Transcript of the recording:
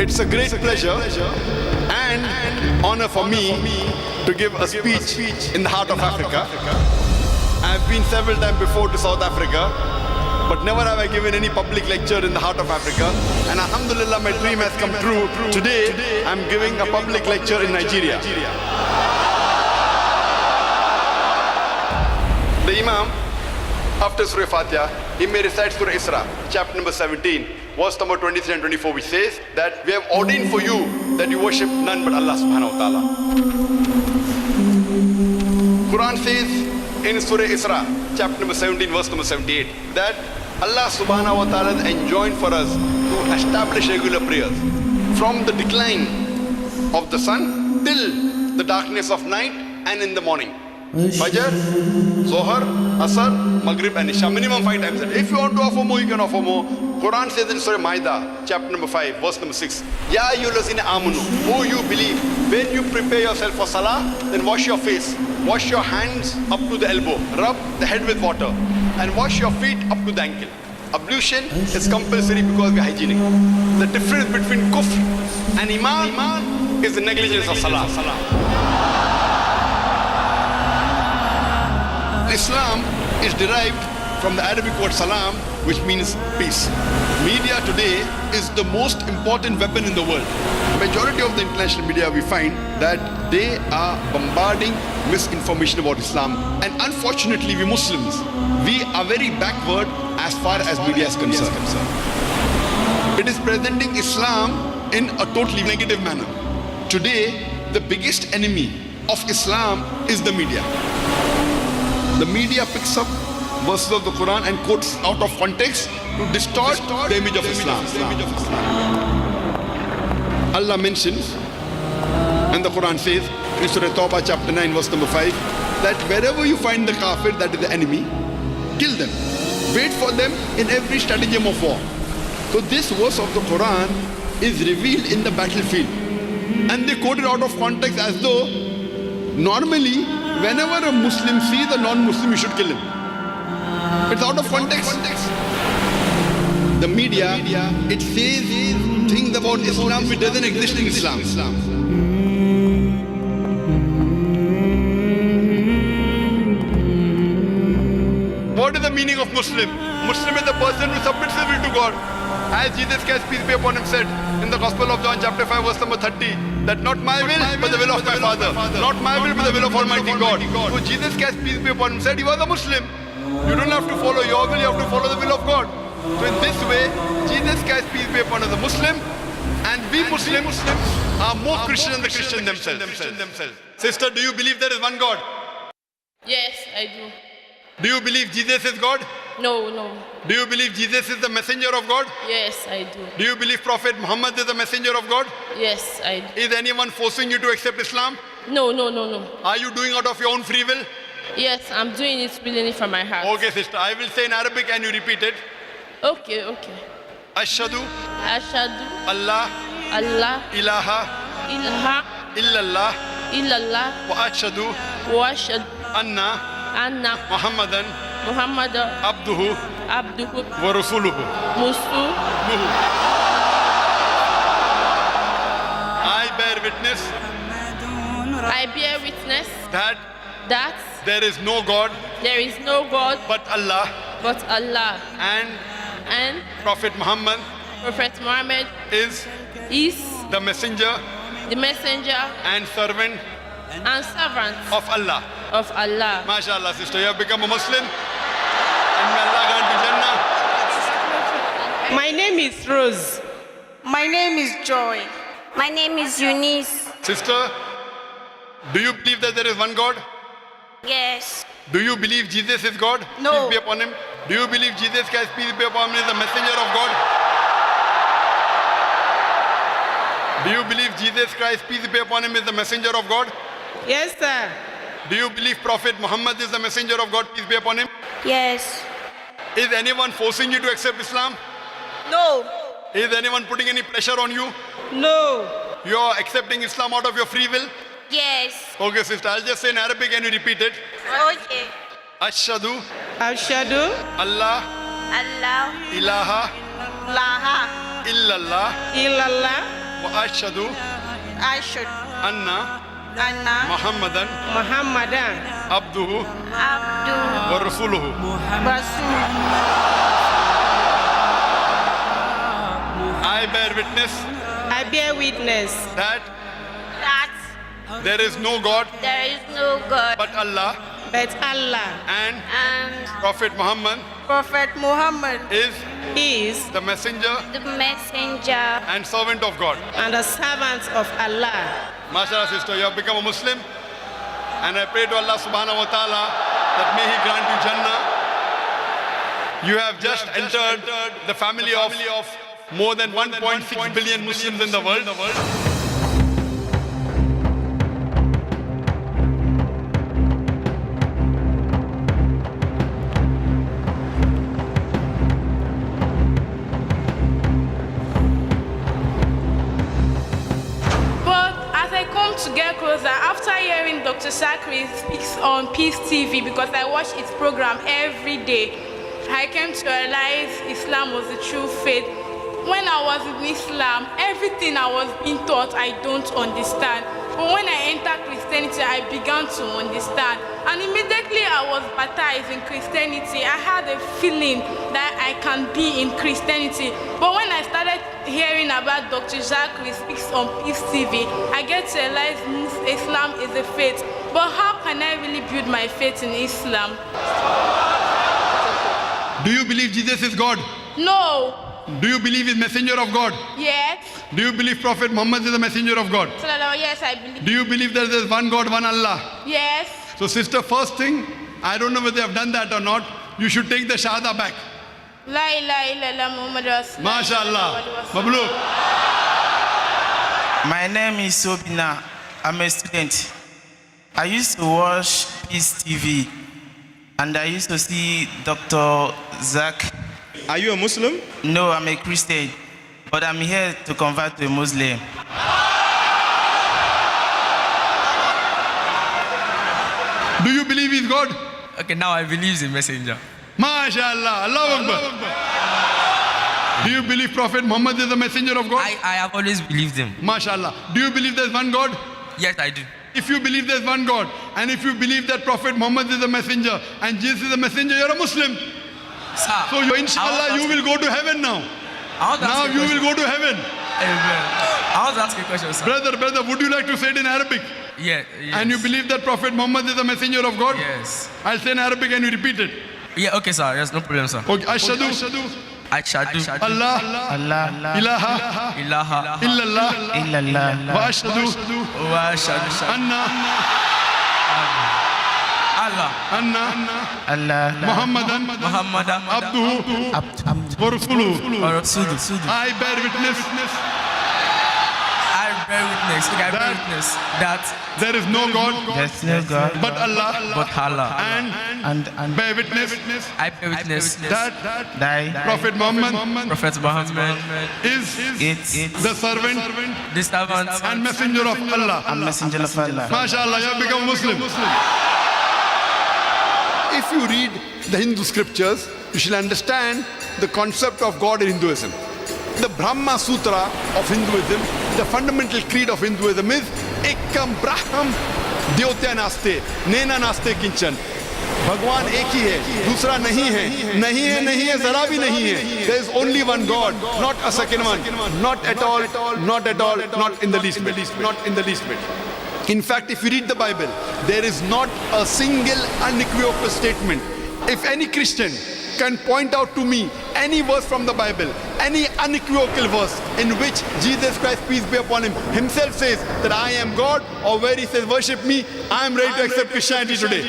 It's a great pleasure and honor for me to give a speech in the heart of Africa. I've been several times before to South Africa, but never have I given any public lecture in the heart of Africa. And alhamdulillah, my dream has come true. Today, I'm giving a public lecture in Nigeria. The Imam, after Surah Fatiha, he may recite Surah Isra, chapter number 17, verse number 23 and 24, which says that we have ordained for you that you worship none but Allah subhanahu wa ta'ala. Quran says in Surah Isra, chapter number 17, verse number 78, that Allah subhanahu wa ta'ala has enjoined for us to establish regular prayers from the decline of the sun till the darkness of night and in the morning. Fajr, Zohar, Asr, Maghrib and Isha, minimum 5 times a day. If you want to offer more, you can offer more. Quran says in Surah Maida, chapter number 5, verse number 6, Ya ayyuhallazina amanu, oh you believe, when you prepare yourself for salah, then wash your face, wash your hands up to the elbow, rub the head with water, and wash your feet up to the ankle. Ablution is compulsory because we are hygienic. The difference between kufr and iman is the negligence of salah. Islam is derived from the Arabic word salam, which means peace. Media today is the most important weapon in the world. Majority of the international media, we find that they are bombarding misinformation about Islam. And unfortunately, we Muslims, we are very backward as far as media is concerned. It is presenting Islam in a totally negative manner. Today, the biggest enemy of Islam is the media. The media picks up verses of the Quran and quotes out of context to distort the image of Islam. Allah mentions, and the Quran says in Surah Tawbah chapter 9 verse number 5, that wherever you find the kafir, that is the enemy, kill them. Wait for them in every stratagem of war. So this verse of the Quran is revealed in the battlefield. And they quote it out of context as though normally whenever a Muslim sees a non-Muslim, you should kill him. It's out of context. The media, it says things about Islam which doesn't exist in Islam. What is the meaning of Muslim? Muslim is the person who submits his will to God. As Jesus Christ, peace be upon him, said in the Gospel of John chapter 5 verse number 30, that not my will but the will of my Father. Not my will but the will of Almighty God. So Jesus Christ, peace be upon him, said he was a Muslim. You don't have to follow your will, you have to follow the will of God. So in this way, Jesus Christ, peace be upon him, is a Muslim, and we Muslims are more Christian than the Christians themselves. Sister, do you believe there is one God? Yes, I do. Do you believe Jesus is God? No. Do you believe Jesus is the messenger of God? Yes, I do. Do you believe Prophet Muhammad is the messenger of God? Yes, I do. Is anyone forcing you to accept Islam? No. Are you doing out of your own free will? Yes, I'm doing it willingly from my heart. Okay, sister, I will say in Arabic and you repeat it. Okay. Ashhadu Ashhadu Allah ilaha illallah illallah wa ashhadu wa ashhadu anna anna Muhammadan Muhammadan abduhu abduhu wa rasuluhu. I bear witness that there is no God but Allah and Prophet Muhammad is the messenger and servant of Allah. MashaAllah, sister, you have become a Muslim and may Allah grant you Jannah. My name is Rose. My name is Joy. My name is Eunice. Sister, do you believe that there is one God? Yes. Do you believe Jesus is God? No. Peace be upon him. Do you believe Jesus Christ, peace be upon him, is the messenger of God? Do you believe Jesus Christ, peace be upon him, is the messenger of God? Yes, sir. Do you believe Prophet Muhammad is the messenger of God, peace be upon him? Yes. Is anyone forcing you to accept Islam? No. Is anyone putting any pressure on you? No. You are accepting Islam out of your free will? Yes. Okay, sister, I'll just say in Arabic and you repeat it. Okay. Ashhadu Ashhadu Allah Allah ilaha Laha illallah illallah وأشهد I should أن Anna محمدا Muhammadan عبده Abdu ورسوله. Rasul. I bear witness I bear witness that that there is no God there is no God but Allah, but Allah and and Prophet Muhammad Prophet Muhammad is the messenger the messenger and servant of God. and the servant of Allah. MashaAllah, sister, you have become a Muslim, and I pray to Allah subhanahu wa ta'ala that may He grant you Jannah. You have just entered the family of more than 1.6 billion Muslims in the world. But as I come to get closer, after hearing Dr. Zakir speaks on Peace TV, because I watch its program every day, I came to realize Islam was the true faith. When I was in Islam, everything I was being taught, I don't understand. But when I entered Christianity, I began to understand. And immediately I was baptized in Christianity. I had a feeling that I can be in Christianity. But when I started hearing about Dr. Zakir speaks on Peace TV, I get to realize Islam is a faith. But how can I really build my faith in Islam? Do you believe Jesus is God? No. Do you believe He's messenger of God? Yes. Do you believe Prophet Muhammad is a messenger of God? Yes, I believe. Do you believe that there is one God, one Allah? Yes. So sister, first thing, I don't know whether they have done that or not, you should take the Shahada back. La ilaha illallah Muhammad Rasulullah. MashaAllah. Mabluk. My name is Sobina. I'm a student. I used to watch Peace TV and I used to see Dr. Zak. Are you a Muslim? No, I'm a Christian, but I'm here to convert to a Muslim. Do you believe He's God? Okay, now I believe in messenger. MashaAllah. Allahu Akbar. Do you believe Prophet Muhammad is the messenger of God? I have always believed him. MashaAllah. Do you believe there's one God? Yes, I do. If you believe there's one God, and if you believe that Prophet Muhammad is a messenger, and Jesus is a messenger, you're a Muslim. Sir, So you, inshallah, you will go to heaven now. Now you will go to heaven. Amen. I want to ask you a question, sir. Brother, would you like to say it in Arabic? Yeah, yes. And you believe that Prophet Muhammad is a messenger of God? Yes. I'll say in Arabic and you repeat it. Yeah, okay, sir. Yes, no problem, sir. Okay. Ashhadu Ashhadu Allah Allah, ilaha ilaha illallah illallah, wa ashhadu wa ashhadu anna Allah, Muhammadan Muhammadan abduhu wa rasuluhu. wa rasuluhu. I bear witness I bear witness. I bear witness that there is no God there's no God but Allah, but Allah and bear witness I bear witness that thy Prophet Muhammad Prophet Muhammad is it's the servant the servant and messenger of Allah. a messenger of Allah. MashaAllah, you have become Muslim. If you read the Hindu scriptures, you shall understand the concept of God in Hinduism. The Brahma Sutra of Hinduism, the fundamental creed of Hinduism is Ekam Braham Dyotya Naste, Nena Naste Kinchan. भगवान एक ही है, दूसरा नहीं है, नहीं है, जरा भी नहीं है. There is only one God, not a second one, not at all, not in the least bit, not in the least bit. In fact, if you read the Bible, there is not a single unequivocal statement. If any Christian can point out to me any verse from the Bible, any unequivocal verse in which Jesus Christ, peace be upon him, himself says that I am God, or where he says worship me, I am ready to accept Christianity today.